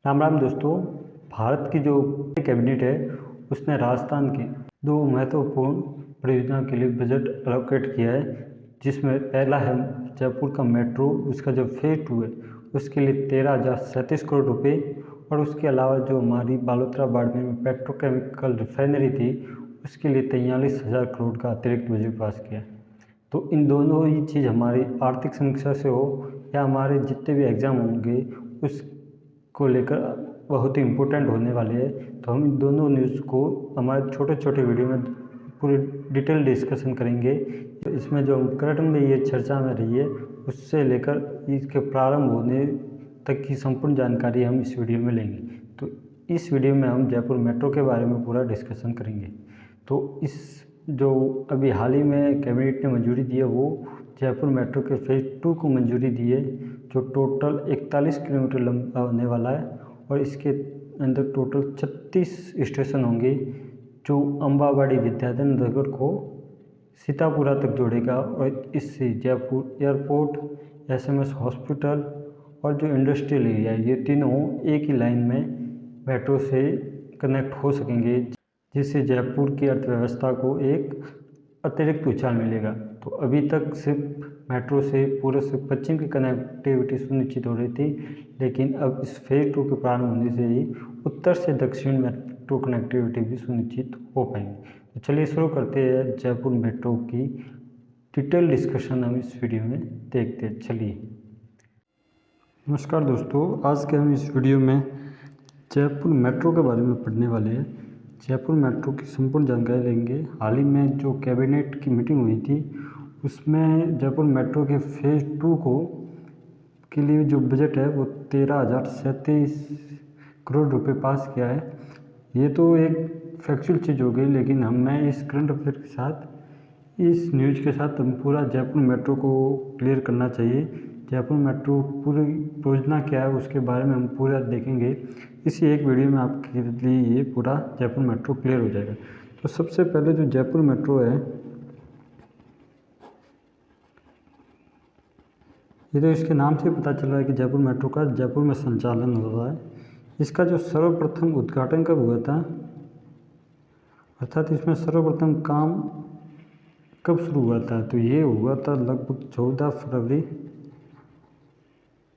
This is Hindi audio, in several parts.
राम राम दोस्तों। भारत की जो कैबिनेट है उसने राजस्थान की दो महत्वपूर्ण परियोजनाओं के लिए बजट एलोकेट किया है, जिसमें पहला है जयपुर का मेट्रो। उसका जो फेज 2 है उसके लिए 13,037 करोड़ रुपए, और उसके अलावा जो हमारी बालोतरा बाड़मेर में पेट्रोकेमिकल रिफाइनरी थी उसके लिए 43,000 करोड़ का अतिरिक्त बजट पास किया। तो इन दोनों ही चीज़ हमारी आर्थिक समीक्षा से हो या हमारे जितने भी एग्ज़ाम होंगे उसको लेकर बहुत ही इम्पोर्टेंट होने वाले हैं। तो हम इन दोनों न्यूज़ को हमारे छोटे छोटे वीडियो में पूरी डिटेल डिस्कशन करेंगे। तो इसमें जो करंट में ये चर्चा में रही है उससे लेकर इसके प्रारंभ होने तक की संपूर्ण जानकारी हम इस वीडियो में लेंगे। तो इस वीडियो में हम जयपुर मेट्रो के बारे में पूरा डिस्कशन करेंगे। तो इस जो अभी हाल ही में कैबिनेट ने मंजूरी दी है वो जयपुर मेट्रो के फेज 2 को मंजूरी दी है, जो टोटल 41 किलोमीटर लंबा होने वाला है। और इसके अंदर टोटल 36 स्टेशन होंगे, जो अम्बावाड़ी विद्याधर नगर को सीतापुरा तक जोड़ेगा। और इससे जयपुर एयरपोर्ट, SMS हॉस्पिटल और जो इंडस्ट्रियल एरिया है, ये तीनों एक ही लाइन में मेट्रो से कनेक्ट हो सकेंगे, जिससे जयपुर की अर्थव्यवस्था को एक अतिरिक्त उछाल मिलेगा। तो अभी तक सिर्फ मेट्रो से पूर्व से पश्चिम की कनेक्टिविटी सुनिश्चित हो रही थी, लेकिन अब इस फेज 2 के प्रारंभ होने से ही उत्तर से दक्षिण मेट्रो कनेक्टिविटी भी सुनिश्चित हो पाएंगी। तो चलिए शुरू करते हैं जयपुर मेट्रो की डिटेल डिस्कशन हम इस वीडियो में देखते हैं। चलिए, नमस्कार दोस्तों, आज के हम इस वीडियो में जयपुर मेट्रो के बारे में पढ़ने वाले हैं। जयपुर मेट्रो की संपूर्ण जानकारी लेंगे। हाल ही में जो कैबिनेट की मीटिंग हुई थी उसमें जयपुर मेट्रो के फेज 2 के लिए जो बजट है वो 13,037 करोड़ रुपए पास किया है। ये तो एक फैक्चुअल चीज़ हो गई, लेकिन मैं इस करंट अफेयर के साथ, इस न्यूज़ के साथ हम पूरा जयपुर मेट्रो को क्लियर करना चाहिए। जयपुर मेट्रो पूरी योजना क्या है उसके बारे में हम पूरा देखेंगे। इसी एक वीडियो में आपके लिए ये पूरा जयपुर मेट्रो क्लियर हो जाएगा। तो सबसे पहले जो जयपुर मेट्रो है, ये तो इसके नाम से पता चल रहा है कि जयपुर मेट्रो का जयपुर में संचालन हो रहा है। इसका जो सर्वप्रथम उद्घाटन कब हुआ था, अर्थात इसमें सर्वप्रथम काम कब शुरू हुआ था, तो ये हुआ था लगभग 14 फरवरी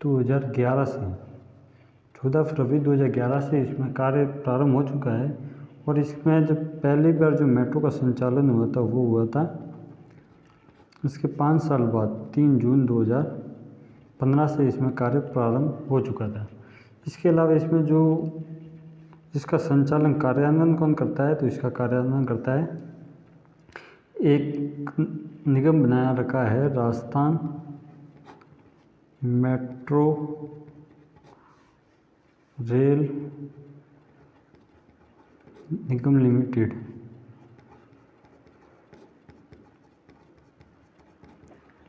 2011 से। 14 फरवरी 2011 से इसमें कार्य प्रारंभ हो चुका है। और इसमें जब पहली बार जो मेट्रो का संचालन हुआ था वो हुआ था इसके 5 साल बाद 3 जून 2015 से इसमें कार्य प्रारंभ हो चुका था। इसके अलावा इसमें जो इसका संचालन कार्यान्वयन कौन करता है, तो इसका कार्यान्वयन करता है एक निगम बनाया रखा है, राजस्थान मेट्रो रेल निगम limited.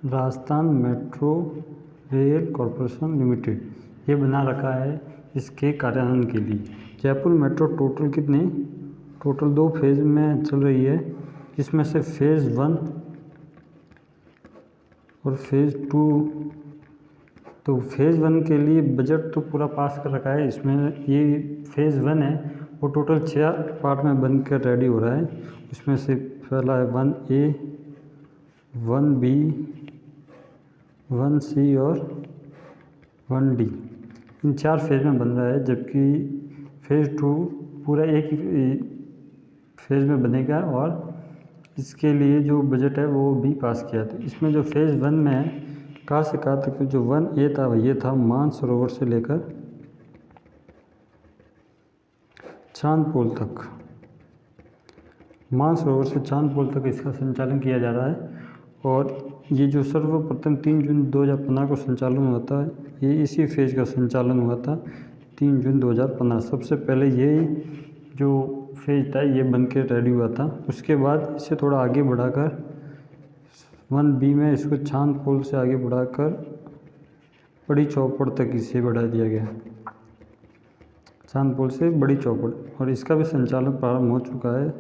Rajasthan metro rail corporation limited ये बना रखा है इसके कार्यान्वयन के लिए। जयपुर मेट्रो टोटल 2 फेज में चल रही है, जिसमें से फेज़ 1 और फेज़ 2। तो फेज़ 1 के लिए बजट तो पूरा पास कर रखा है। इसमें ये फेज़ 1 है वो टोटल 6 पार्ट में बनकर रेडी हो रहा है। इसमें से पहला है 1A, 1B, 1C और 1D। इन 4 फेज में बन रहा है, जबकि फेज़ 2 पूरा एक ही फेज़ में बनेगा। और इसके लिए जो बजट है वो भी पास किया। तो इसमें जो फेज़ 1 में है, कहाँ से कहाँ तक, जो 1A था ये था मानसरोवर से लेकर चांदपोल तक। मानसरोवर से चांदपोल तक इसका संचालन किया जा रहा है। और ये जो सर्वप्रथम 3 जून 2015 को संचालन हुआ था, ये इसी फेज का संचालन हुआ था 3 जून 2015। सबसे पहले ये जो फेज था ये बन के रेडी हुआ था। उसके बाद इसे थोड़ा आगे बढ़ाकर 1B में इसको चांदपोल से आगे बढ़ाकर बड़ी चौपड़ तक इसे बढ़ा दिया गया, चांदपोल से बड़ी चौपड़। और इसका भी संचालन प्रारंभ हो चुका है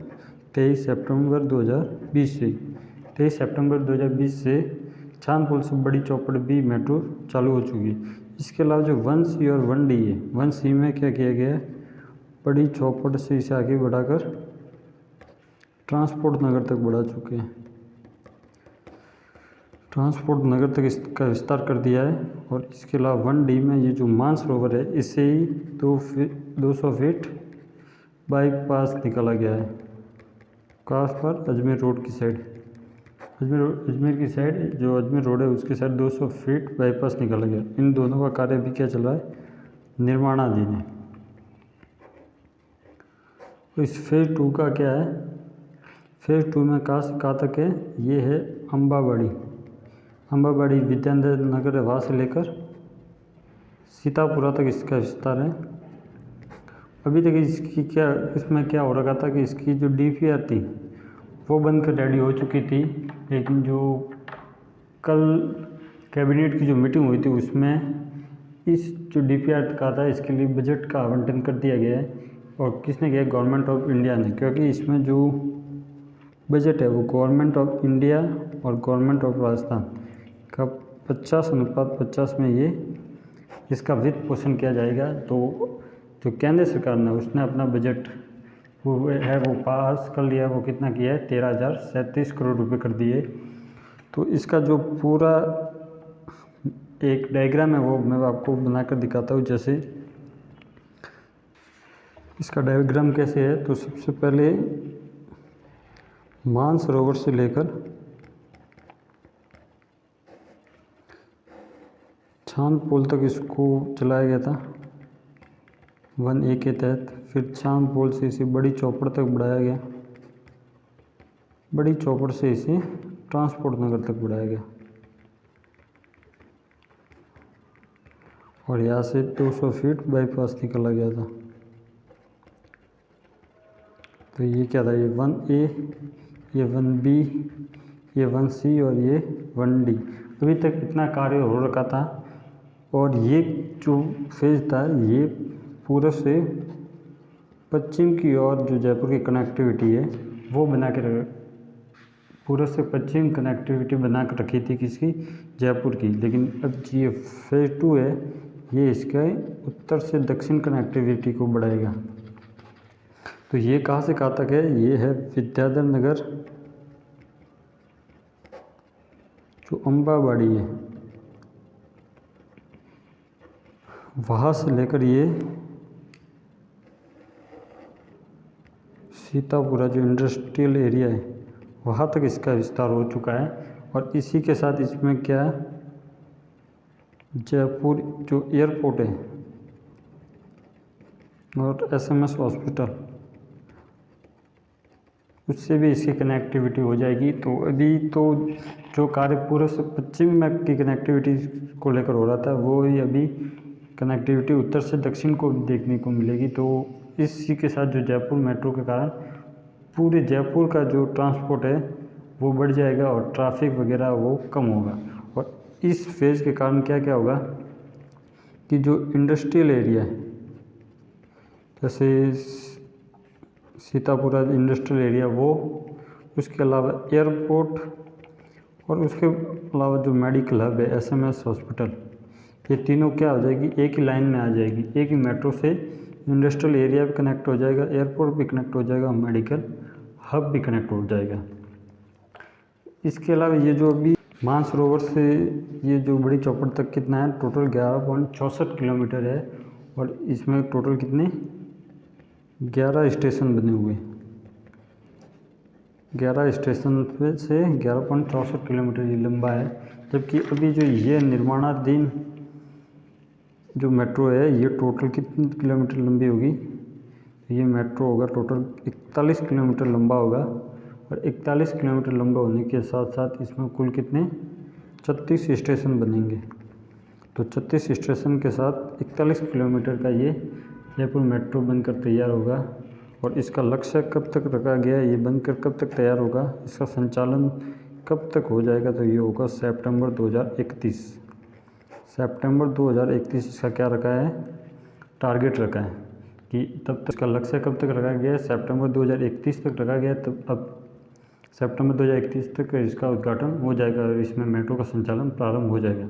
23 सितंबर 2020 से। 23 सितंबर 2020 से चांदपोल से बड़ी चौपड़ भी मेट्रो चालू हो चुकी है। इसके अलावा जो 1C और 1D है, 1C में क्या किया गया है, बड़ी चौपड़ से इसे आगे बढ़ाकर ट्रांसपोर्ट नगर तक बढ़ा चुके हैं। ट्रांसपोर्ट नगर तक इसका विस्तार कर दिया है। और इसके अलावा 1D में ये जो मानसरोवर है, इससे ही 200 फीट बाईपास निकाला गया है। कहाँ पर? अजमेर रोड की साइड, अजमेर की साइड, जो अजमेर रोड है उसके साइड 200 फीट बाईपास निकाला गया। इन दोनों का कार्य भी क्या चल रहा है, निर्माणाधीन है। तो इस फेज़ 2 का क्या है, फेज़ 2 में कहाँ तक है, ये है अम्बाबाड़ी विद्यानगर नगर है, वहाँ से लेकर सीतापुरा तक इसका विस्तार है। अभी तक इसमें क्या हो रखा था कि इसकी जो DPR थी वो बनकर रेडी हो चुकी थी, लेकिन जो कल कैबिनेट की जो मीटिंग हुई थी उसमें इस जो DPR का था इसके लिए बजट का आवंटन कर दिया गया है। और किसने किया? गवर्नमेंट ऑफ इंडिया ने, क्योंकि इसमें जो बजट है वो गवर्नमेंट ऑफ इंडिया और गवर्नमेंट ऑफ राजस्थान का 50:50 में ये इसका वित्त पोषण किया जाएगा। तो जो केंद्र सरकार ने उसने अपना बजट वो पास कर लिया। वो कितना किया है? 13,037 करोड़ रुपए कर दिए। तो इसका जो पूरा एक डायग्राम है वो मैं आपको बनाकर दिखाता हूँ। जैसे इसका डायग्राम कैसे है, तो सबसे पहले मानसरोवर से लेकर चांद पोल तक इसको चलाया गया था 1A के तहत। फिर चांद पोल से इसे बड़ी चौपड़ तक बढ़ाया गया, बड़ी चौपड़ से इसे ट्रांसपोर्ट नगर तक बढ़ाया गया। और यहाँ से 200 फीट बाईपास निकाला गया था। तो ये क्या था, ये 1A, ये 1B, ये 1C और ये 1D। अभी तक इतना कार्य हो रखा था। और ये जो फेज़ था ये पूर्व से पश्चिम की ओर जो जयपुर की कनेक्टिविटी है वो बना के पूर्व से पश्चिम कनेक्टिविटी बना कर रखी थी किसकी? जयपुर की। लेकिन अब ये फेज़ 2 है, ये इसके उत्तर से दक्षिण कनेक्टिविटी को बढ़ाएगा। तो ये कहाँ से कहाँ तक है? ये है विद्याधर नगर, जो अम्बाबाड़ी है वहाँ से लेकर ये सीतापुरा जो इंडस्ट्रियल एरिया है वहाँ तक इसका विस्तार हो चुका है। और इसी के साथ इसमें क्या है, जयपुर जो एयरपोर्ट है और SMS हॉस्पिटल, उससे भी इसकी कनेक्टिविटी हो जाएगी। तो अभी तो जो कार्य पूर्व से पश्चिम में की कनेक्टिविटी को लेकर हो रहा था वो ही अभी कनेक्टिविटी उत्तर से दक्षिण को देखने को मिलेगी। तो इसी के साथ जो जयपुर मेट्रो के कारण पूरे जयपुर का जो ट्रांसपोर्ट है वो बढ़ जाएगा और ट्रैफिक वगैरह वो कम होगा। और इस फेज़ के कारण क्या क्या होगा कि जो इंडस्ट्रियल एरिया है, जैसे सीतापुरा इंडस्ट्रियल एरिया वो, उसके अलावा एयरपोर्ट और उसके अलावा जो मेडिकल हब है SMS हॉस्पिटल, ये तीनों क्या हो जाएगी, एक ही लाइन में आ जाएगी। एक ही मेट्रो से इंडस्ट्रियल एरिया भी कनेक्ट हो जाएगा, एयरपोर्ट भी कनेक्ट हो जाएगा, मेडिकल हब भी कनेक्ट हो जाएगा। इसके अलावा ये जो अभी मानसरोवर से ये जो बड़ी चौपड़ तक कितना है, टोटल 11.64 किलोमीटर है। और इसमें टोटल कितने 11 स्टेशन बने हुए हैं। 11 स्टेशन से 11.64 किलोमीटर ये लंबा है। जबकि अभी जो ये निर्माणाधीन जो मेट्रो है ये टोटल कितनी किलोमीटर लंबी होगी, ये मेट्रो होगा टोटल 41 किलोमीटर लंबा होगा। और 41 किलोमीटर लंबा होने के साथ साथ इसमें कुल कितने 36 स्टेशन बनेंगे। तो 36 स्टेशन के साथ 41 किलोमीटर का ये जयपुर मेट्रो बनकर तैयार होगा। और इसका लक्ष्य कब तक रखा गया है, ये बनकर कब तक तैयार होगा, इसका संचालन कब तक हो जाएगा, तो ये होगा सितंबर 2031। सितंबर 2031 इसका क्या रखा है, टारगेट रखा है कि तब तक इसका लक्ष्य कब तक रखा गया है, सितंबर 2031 तक रखा गया है। तब अब सितंबर 2031 तक इसका उद्घाटन हो जाएगा और इसमें मेट्रो का संचालन प्रारंभ हो जाएगा।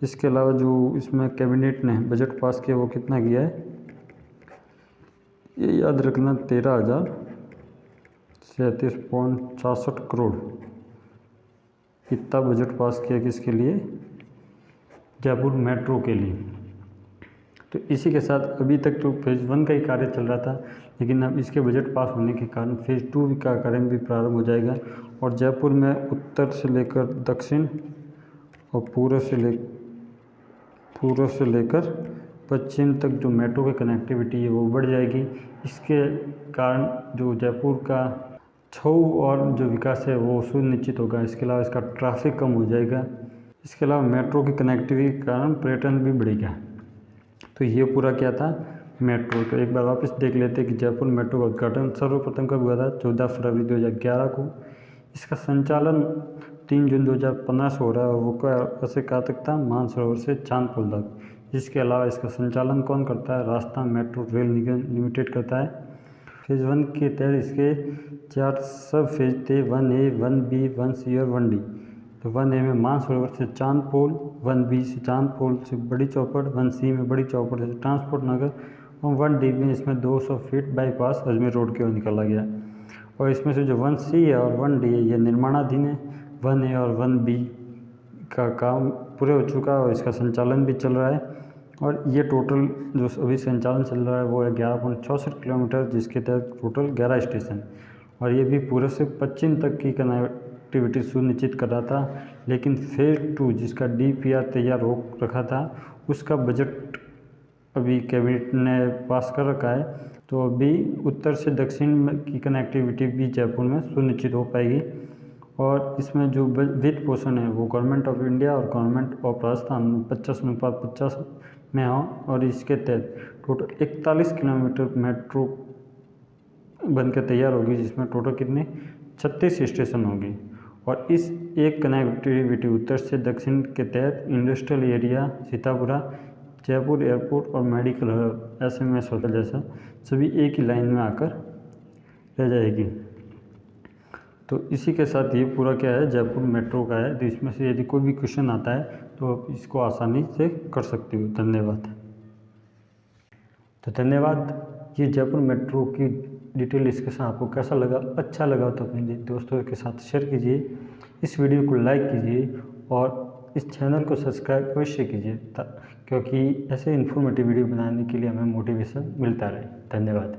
इसके अलावा जो इसमें कैबिनेट ने बजट पास किया वो कितना किया है, ये याद रखना 13,037.66 करोड़ इतना बजट पास किया किसके लिए, जयपुर मेट्रो के लिए। तो इसी के साथ अभी तक तो फेज़ 1 का ही कार्य चल रहा था, लेकिन अब इसके बजट पास होने के कारण फेज़ 2 का कार्य भी प्रारंभ हो जाएगा और जयपुर में उत्तर से लेकर दक्षिण और पूर्व से लेकर पश्चिम तक जो मेट्रो की कनेक्टिविटी है वो बढ़ जाएगी। इसके कारण जो जयपुर का छऊ और जो विकास है वो सुनिश्चित होगा। इसके अलावा इसका ट्रैफिक कम हो जाएगा। इसके अलावा मेट्रो की कनेक्टिविटी के कारण पर्यटन भी बढ़ेगा। तो ये पूरा क्या था, मेट्रो। तो एक बार वापस देख लेते हैं कि जयपुर मेट्रो का उद्घाटन सर्वप्रथम कब हुआ था, 14 फरवरी 2011 को। इसका संचालन 3 जून 2015 से हो रहा है और वो कैसे कहा तक था, मानसरोवर से चांदपुल तक। इसके अलावा इसका संचालन कौन करता है, राजस्थान मेट्रो रेल निगम लिमिटेड करता है। फेज़ 1 के तहत इसके 4 सब फेज थे, 1A, 1B, 1C और 1D। तो 1A में मानसरोवर से चांदपोल, 1B से चांदपोल से बड़ी चौपड़, 1C में बड़ी चौपड़ से ट्रांसपोर्ट नगर और 1D में इसमें 200 फीट बाईपास अजमेर रोड की ओर निकाला गया। और इसमें से जो 1C है और 1D है ये निर्माणाधीन है। 1A और 1B का काम पूरे हो चुका है और इसका संचालन भी चल रहा है। और ये टोटल जो अभी संचालन चल रहा है वो है 11.64 किलोमीटर, जिसके तहत टोटल 11 स्टेशन, और ये भी पूर्व से पश्चिम तक की कनेक्टिविटी सुनिश्चित कर रहा था। लेकिन फेज़ 2 जिसका DPR तैयार हो रखा था उसका बजट अभी कैबिनेट ने पास कर रखा है। तो अभी उत्तर से दक्षिण की कनेक्टिविटी भी जयपुर में सुनिश्चित हो पाएगी। और इसमें जो वित्त पोषण है वो गवर्नमेंट ऑफ इंडिया और गवर्नमेंट ऑफ राजस्थान 50:50 में हो। और इसके तहत टोटल 41 किलोमीटर मेट्रो बनकर तैयार होगी, जिसमें टोटल कितने 36 स्टेशन होंगे। और इस एक कनेक्टिविटी उत्तर से दक्षिण के तहत industrial area Sitapura, Jaipur airport और मेडिकल हब SMS होटल जैसा सभी एक ही लाइन में आकर रह जाएगी। तो इसी के साथ ये पूरा क्या है, जयपुर मेट्रो का है। तो इसमें से यदि कोई भी क्वेश्चन आता है तो आप इसको आसानी से कर सकते हो। धन्यवाद। तो धन्यवाद। ये जयपुर मेट्रो की डिटेल डिस्कशन आपको कैसा लगा, अच्छा लगा तो अपने दोस्तों के साथ शेयर कीजिए, इस वीडियो को लाइक कीजिए और इस चैनल को सब्सक्राइब अवश्य कीजिए, क्योंकि ऐसे इन्फॉर्मेटिव वीडियो बनाने के लिए हमें मोटिवेशन मिलता रहे। धन्यवाद।